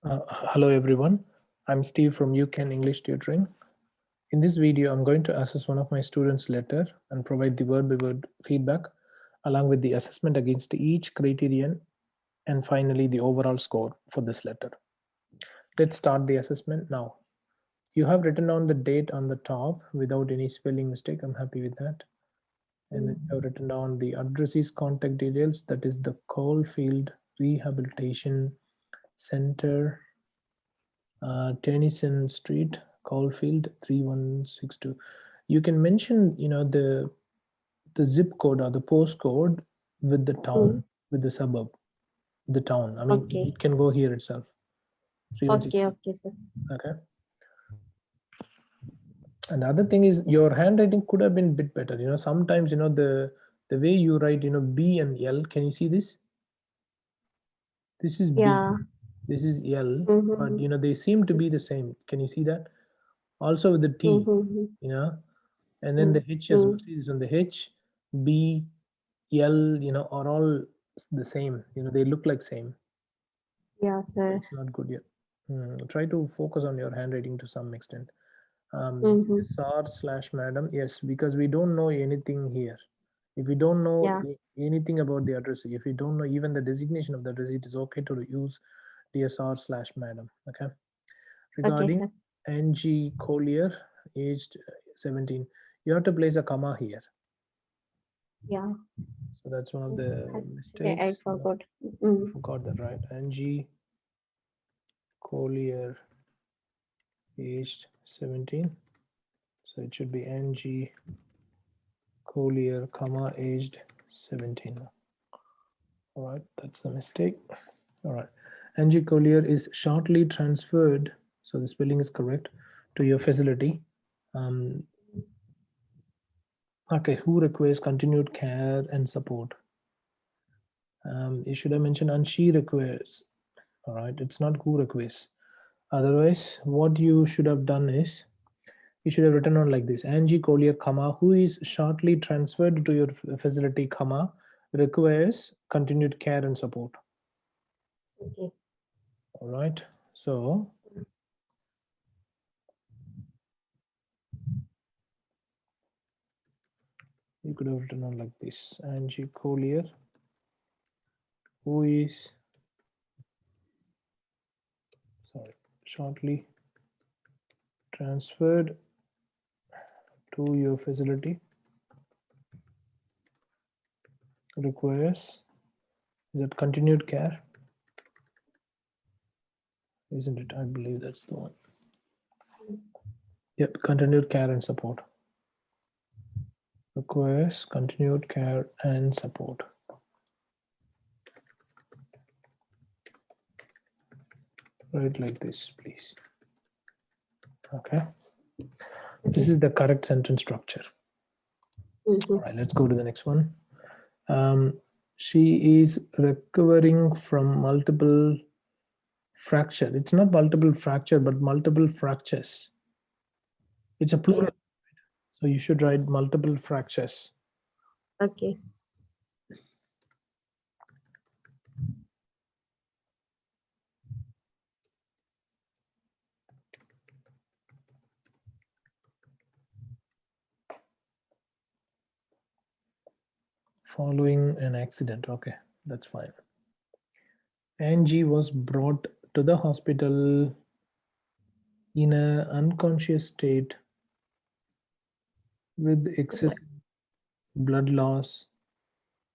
Hello everyone, I'm Steve from UCAN English Tutoring. In this video, I'm going to assess one of my students' letter and provide the word-by-word feedback along with the assessment against each criterion and finally the overall score for this letter. Let's start the assessment now. You have written down the date on the top without any spelling mistake. I'm happy with that. And then you have written down the addressee's contact details, that is the Caulfield Rehabilitation Center, Tennyson Street, Caulfield 3162. You can mention, the zip code or the postcode with the town, with the suburb, the town. I mean, Okay. it can go here itself. 3162. Okay, sir. Okay. And the other thing is your handwriting could have been a bit better. Sometimes the way you write, B and L. Can you see this? This is B. Yeah. This is L. But Mm-hmm. they seem to be the same. Can you see that? Also with the T. Mm-hmm. And then the H as well. Mm-hmm. See this one, the H, B, L, are all the same. They look like same. Yeah, sir. It's not good yet. Try to focus on your handwriting to some extent. Mm-hmm. Sr/madam, yes, because we don't know anything here. If we don't know Yeah. anything about the address, if we don't know even the designation of the address, it is okay to use DSR/madam. Okay. Okay, Regarding sir. Angie Collier, aged 17, you have to place a comma here. Yeah. So that's one of the Okay, I mistakes. forgot. You forgot that, right? Angie Collier, aged 17. So it should be Angie Collier, comma, aged 17. All right, that's the mistake. All right. Angie Collier is shortly transferred, so the spelling is correct, to your facility. Okay, who requires continued care and support? You should have mentioned and she requires. All right, it's not who requests. Otherwise, what you should have done is you should have written on like this: Angie Collier, comma, who is shortly transferred to your facility, comma, requires continued care and support. Okay. All right, so you could have written on like this: Angie Collier, who is shortly transferred to your facility, requires, is that continued care? Isn't it? I believe that's the one. Yep, continued care and support. Requires continued care and support. Write like this, please. Okay. This is the correct sentence structure. All right, let's go to the next one. She is recovering from multiple fracture. It's not multiple fracture, but multiple fractures. It's a plural, so you should write multiple fractures. Okay. Following an accident. Okay, that's fine. Angie was brought to the hospital in an unconscious state with excessive blood loss,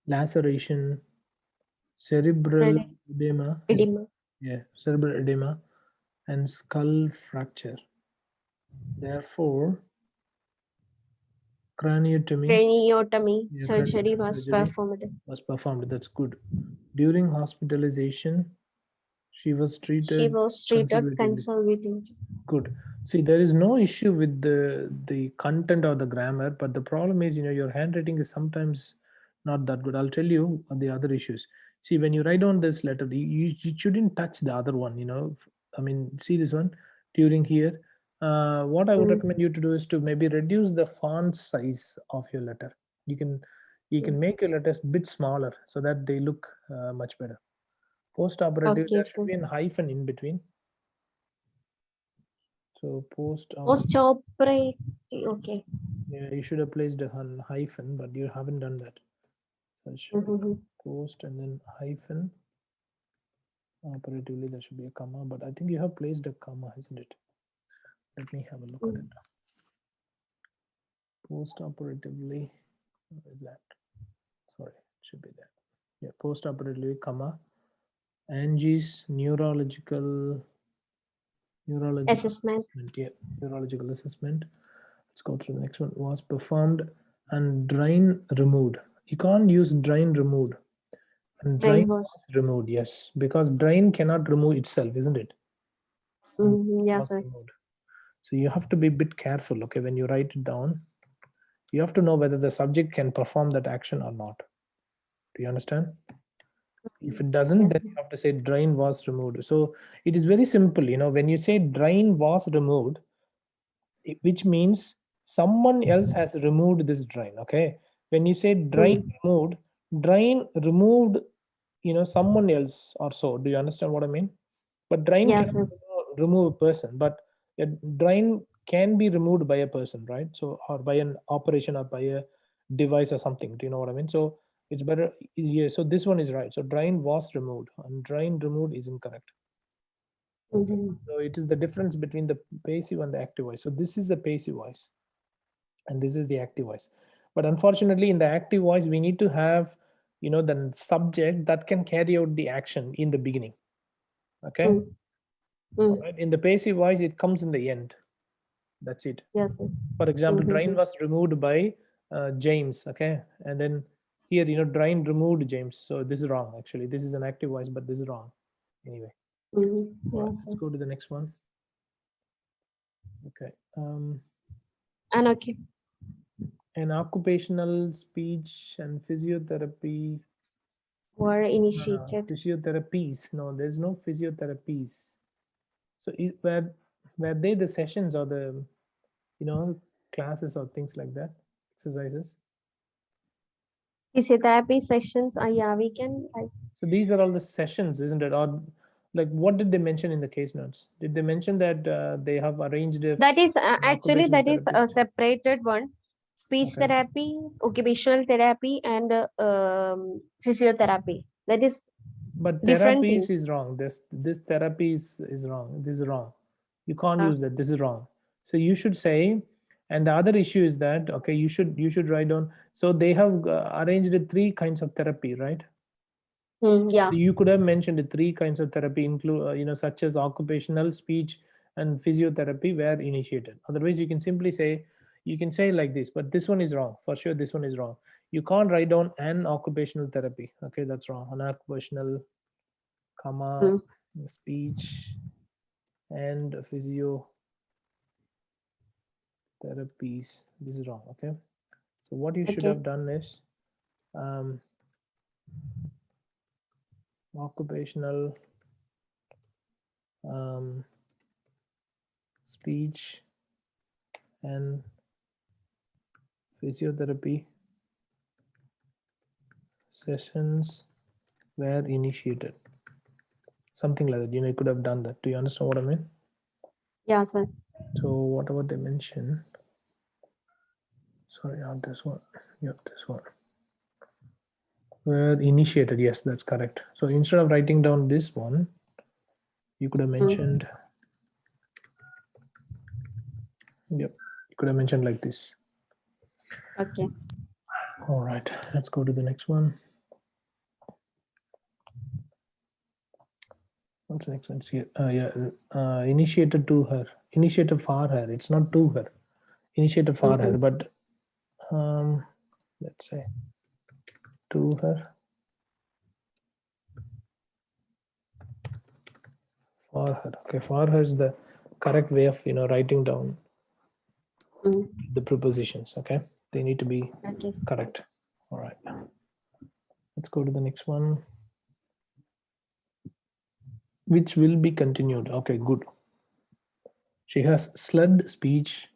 laceration, cerebral Sir, edema, edema. cerebral edema, and skull fracture. Therefore, craniotomy Craniotomy surgery craniotomy was surgery performed. was performed. That's good. During hospitalization, she was She treated was treated conservatively. conservatively. Good. See, there is no issue with the content or the grammar, but the problem is, your handwriting is sometimes not that good. I'll tell you the other issues. See, when you write down this letter, you shouldn't touch the other one. I mean, see this one during here. What I would recommend you to do is to maybe reduce the font size of your letter. You can make your letters a bit smaller so that they look much better. Post operative, Okay, there should sir. be a hyphen in between. So Post-operative. Okay. yeah, you should have placed a hyphen, but you haven't done that. So it should be post and then hyphen. Operatively, there should be a comma, but I think you have placed a comma, isn't it? Let me have a look at it. Post operatively, what is that? Sorry, it should be there. Yeah, post operatively, comma. Angie's neurological Assessment. assessment. Yeah, neurological assessment. Let's go through the next one. Was performed and drain removed. You can't use drain removed. And drain Drain was was. removed, yes, because drain cannot remove itself, isn't it? And Yeah, was sir. removed. So you have to be a bit careful, okay, when you write it down. You have to know whether the subject can perform that action or not. Do you understand? If it doesn't, Yes, then sir. you have to say drain was removed. So it is very simple, when you say drain was removed, which means someone else has removed this drain, okay? When you say drain removed, someone else or so. Do you understand what I mean? But drain Yes, cannot sir. remove a person, but a drain can be removed by a person, right? So, or by an operation or by a device or something. Do you know what I mean? So it's better. Yeah. So this one is right. So drain was removed, and drain removed is incorrect. Okay. So it is the difference between the passive and the active voice. So this is the passive voice, and this is the active voice. But unfortunately, in the active voice, we need to have, the subject that can carry out the action in the beginning. Okay. All right. In the passive voice, it comes in the end. That's it. Yes, sir. For example, drain was removed by James. Okay. And then here, drain removed James. So this is wrong, actually. This is an active voice, but this is wrong. Anyway. All right. Yes, Let's sir. go to the next one. Okay. And okay. An occupational speech and physiotherapy. Were No, initiated. physiotherapies. No, there's no physiotherapies. So were they the sessions or the classes or things like that, exercises? Physiotherapy sessions. Yeah, we can. So these are all the sessions, isn't it? Or like, what did they mention in the case notes? Did they mention that they have arranged That is an actually occupational that is a therapist? separated one. Speech Okay. therapy, occupational therapy, and physiotherapy. That is But different therapies things. is wrong. This therapy is wrong. This is wrong. You can't Uh, use that. This is wrong. So you should say, and the other issue is that, okay, you should write down. So they have arranged three kinds of therapy, right? yeah. So you could have mentioned the three kinds of therapy, include such as occupational, speech, and physiotherapy were initiated. Otherwise, you can say like this, but this one is wrong for sure. This one is wrong. You can't write down an occupational therapy. Okay, that's wrong. An occupational, comma, speech, and physiotherapies. This is wrong. Okay. So what you should Okay. have done is um, occupational, speech, and physiotherapy sessions were initiated. Something like that. You could have done that. Do you understand what I mean? Yeah, sir. So what about they mention? Sorry, not this one. Yep, this one. Were initiated. Yes, that's correct. So instead of writing down this one, you could have mentioned. Yep, you could have mentioned like this. Okay. All right, let's go to the next one. What's the next one? See, initiated to her, initiated for her. It's not to her, initiated for her, but let's say to her, for her. Okay, for her is the correct way of writing down the prepositions. Okay, they need to be Okay. correct. All right, let's go to the next one, which will be continued. Okay, good. She has slurred speech,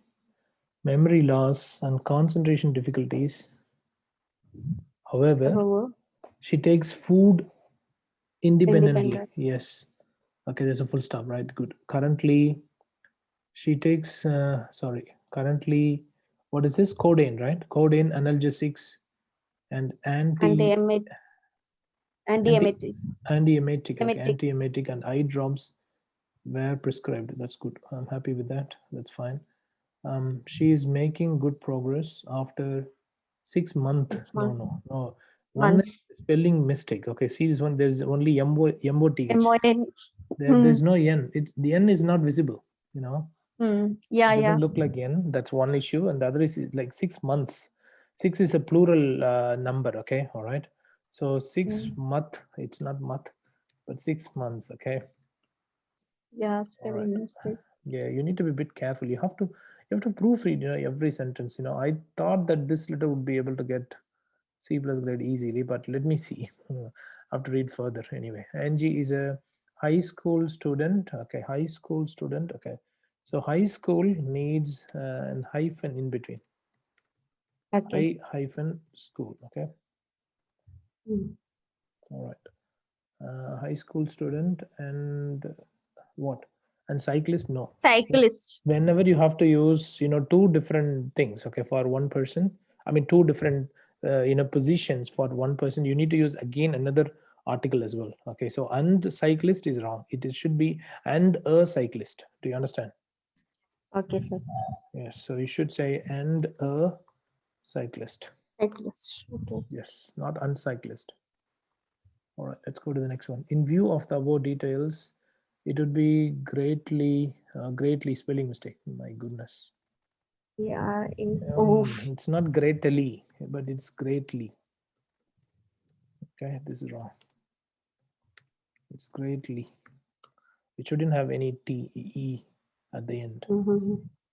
memory loss, and concentration difficulties. However, she takes food independently. Independent. Yes. Okay, there's a full stop, right? Good. Currently, She takes, sorry, currently, what is this? Codeine, right? Codeine, analgesics, and Anti-emet, anti anti-emetic, antiemetic. Okay, emetic. antiemetic and eye drops were prescribed. That's good. I'm happy with that. That's fine. She is making good progress after 6 months. It's No, one no, no. One months. spelling mistake. Okay, see this one. There's only MOTH. MON. There's no N. It's the N is not visible. You know, Yeah, it yeah. doesn't look like N. That's one issue, and the other is like 6 months. Six is a plural number. Okay, all right. So six Mm. month. It's not month, but 6 months. Okay, Yeah, all right. spelling mistake. Yeah, you need to be a bit careful. You have to proofread, every sentence. I thought that this letter would be able to get C plus grade easily, but let me see. I have to read further anyway. Angie is a high school student. Okay, high school student. Okay, so high school needs an hyphen in between. Okay. High hyphen school. Okay, Mm. all right. High school student and what? And cyclist? No. Cyclist. Whenever you have to use, two different things. Okay, for one person. I mean, two different positions for one person. You need to use again another article as well. Okay, so and cyclist is wrong. Should be and a cyclist. Do you understand? Okay, sir. Yes. So you should say and a cyclist. Cyclist. Okay. Yes, not uncyclist. All right, let's go to the next one. In view of the above details, it would be greatly spelling mistake. My goodness. Yeah. Oh, It's not greatly, but it's greatly. Okay, this is wrong. It's greatly. It shouldn't have any TE at the end.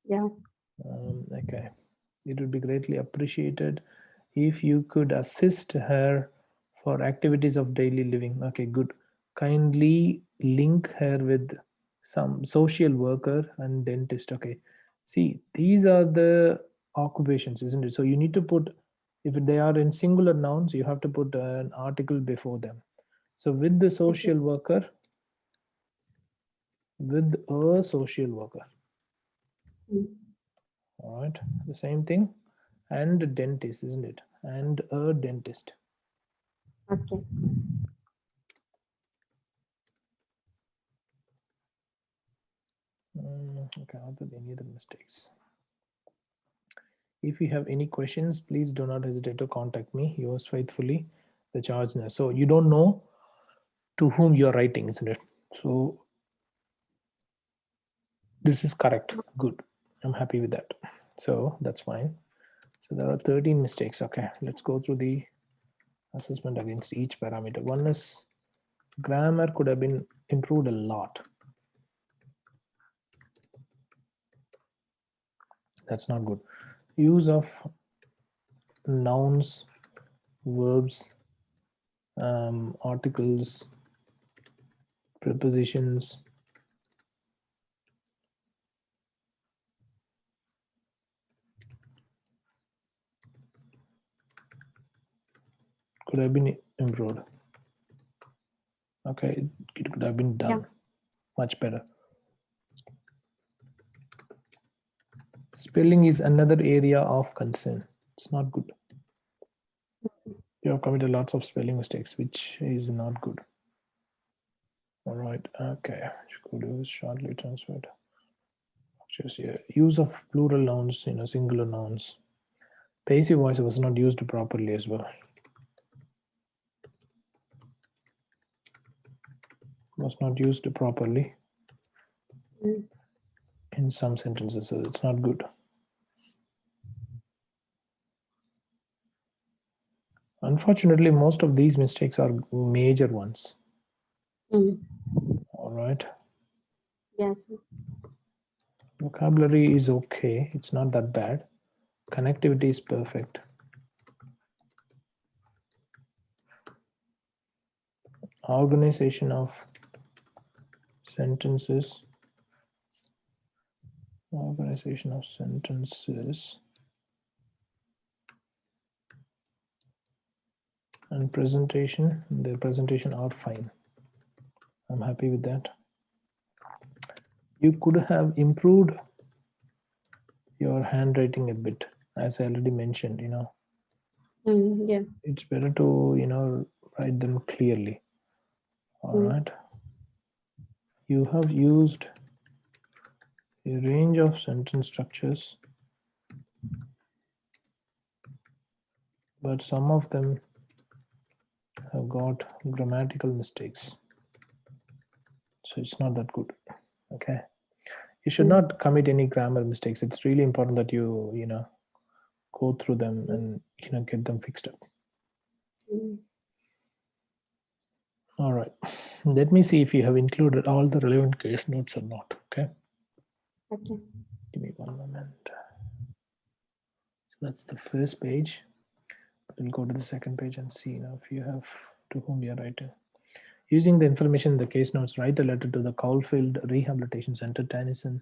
yeah. Okay. It would be greatly appreciated if you could assist her for activities of daily living. Okay, good. Kindly link her with some social worker and dentist. Okay. See, these are the occupations, isn't it? So you need to put, if they are in singular nouns, you have to put an article before them. So with the Okay. social worker, with a social worker. Mm. All right, the same thing. And dentist, isn't it? And a dentist. Okay. Okay, are there any other mistakes? If you have any questions, please do not hesitate to contact me. Yours faithfully, the charge nurse. So you don't know to whom you're writing, isn't it? So this is correct. Good. I'm happy with that. So that's fine. So there are 13 mistakes. Okay, let's go through the assessment against each parameter. One is grammar could have been improved a lot. That's not good. Use of nouns, verbs, articles, prepositions. Could have been improved. Okay, it could have been done much better. Spelling is another area of concern. It's not good. You have committed lots of spelling mistakes, which is not good. All right. Okay. Could use shortly transferred. Just yeah. Use of plural nouns, singular nouns. Passive voice was not used properly as well. Was not used properly in some sentences, so it's not good. Unfortunately, most of these mistakes are major ones. All right. Yes. Vocabulary is okay. It's not that bad. Connectivity is perfect. Organization of sentences. Organization of sentences. And presentation. The presentation are fine. I'm happy with that. You could have improved your handwriting a bit, as I already mentioned. Yeah. It's better to write them clearly. All right. You have used a range of sentence structures, but some of them have got grammatical mistakes, so it's not that good. Okay, you should not commit any grammar mistakes. It's really important that you go through them and get them fixed up. All right, let me see if you have included all the relevant case notes or not. Okay, Okay. give me one moment. So that's the first page. We'll go to the second page and see now if you have to whom you are writing. Using the information in the case notes, write a letter to the Caulfield Rehabilitation Center, Tennyson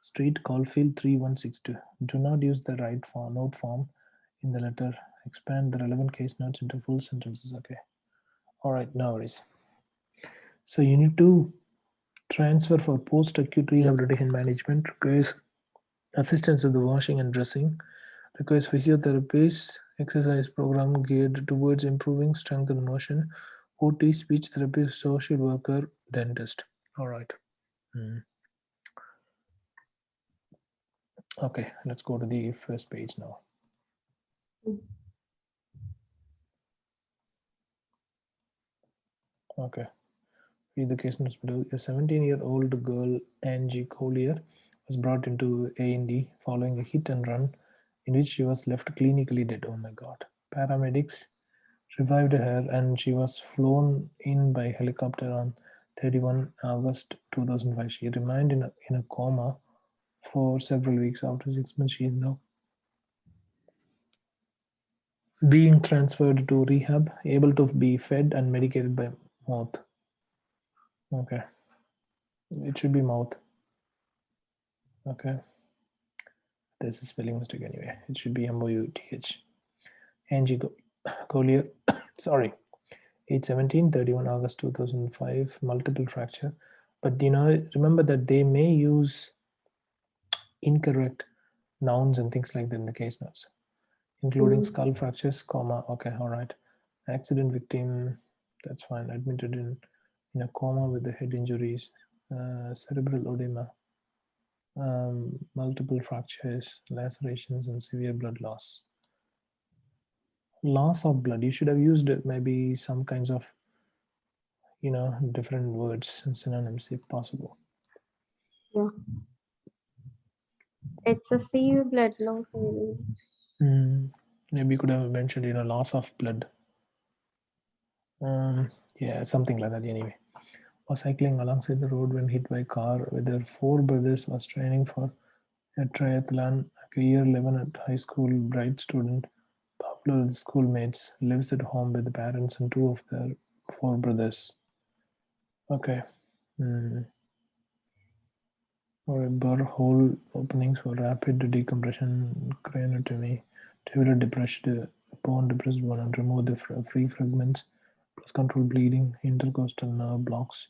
Street, Caulfield 3162. Do not use the right note form in the letter. Expand the relevant case notes into full sentences. Okay. All right, no worries. So you need to transfer for post-acute rehabilitation management, requires assistance with the washing and dressing, requires physiotherapist, exercise program geared towards improving strength and motion, OT, speech therapist, social worker, dentist. All right. Okay, let's go to the first page now. Okay. Read the case notes below. A 17-year-old girl, Angie Collier, was brought into A&E following a hit and run in which she was left clinically dead. Oh my God. Paramedics revived her and she was flown in by helicopter on 31 August 2005. She remained in a coma for several weeks. After 6 months, she is now being transferred to rehab, able to be fed and medicated by mouth. Okay. It should be mouth. Okay. There's a spelling mistake anyway. It should be MOUTH. Angie Collier, sorry, age 17, 31 August 2005, multiple fracture. But remember that they may use incorrect nouns and things like that in the case notes, including skull fractures, comma. Okay, all right. Accident victim, that's fine. Admitted in a coma with the head injuries, cerebral edema, multiple fractures, lacerations, and severe blood loss. Loss of blood. You should have used maybe some kinds of different words and synonyms if possible. Yeah. Excessive blood loss. Maybe you could have mentioned loss of blood. Yeah, something like that. Anyway, was cycling alongside the road when hit by a car with their four brothers. Was training for a triathlon. Like a year 11 at high school, bright student, popular with schoolmates, lives at home with the parents and two of their four brothers. Okay. Or burr hole openings for rapid decompression, craniotomy, tubular depressed bone, and remove the free fragments, plus control bleeding, intercostal nerve blocks,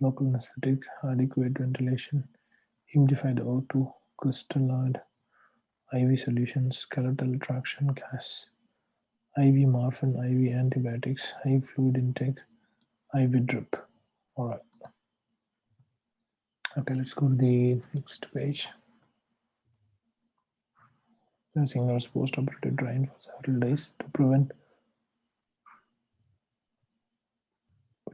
local anesthetic, adequate ventilation, humidified O2, crystalloid, IV solutions, skeletal traction gas, IV morphine, IV antibiotics, high fluid intake, IV drip. All right. Okay, let's go to the next page. Nursing nurse post-operative drain for several days to prevent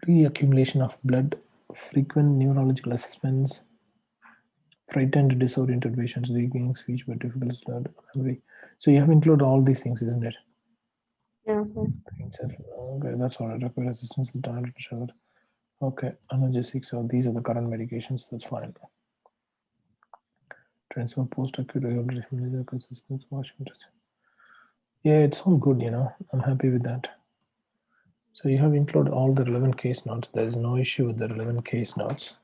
reaccumulation of blood, frequent neurological assessments, frightened, disoriented patients, regaining speech but difficult memory. So you have included all these things, isn't it? Yeah, sir. Okay, that's all right. Require assistance in toilet shower. Okay, analgesics. So these are the current medications. That's fine. Transfer post-acute rehabilitation assistance, Washington. Yeah, it's all good. I'm happy with that. So you have included all the relevant case notes. There is no issue with the relevant case notes.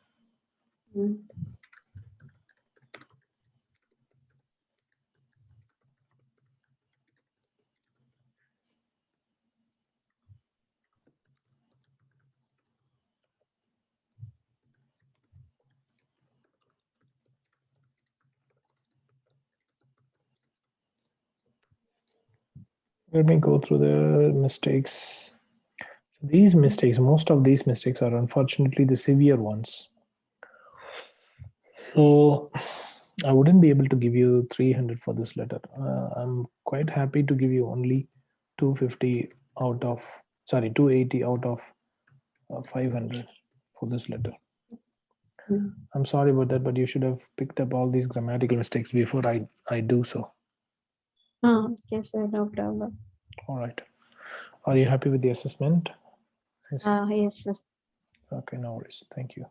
Let me go through the mistakes. So these mistakes, most of these mistakes are unfortunately the severe ones. So I wouldn't be able to give you 300 for this letter. I'm quite happy to give you only 250 out of, sorry, 280 out of 500 for this letter. I'm sorry about that, but you should have picked up all these grammatical mistakes before I do so. Okay, sir, no problem. All right. Are you happy with the assessment? Yes, sir. Okay, no worries. Thank you.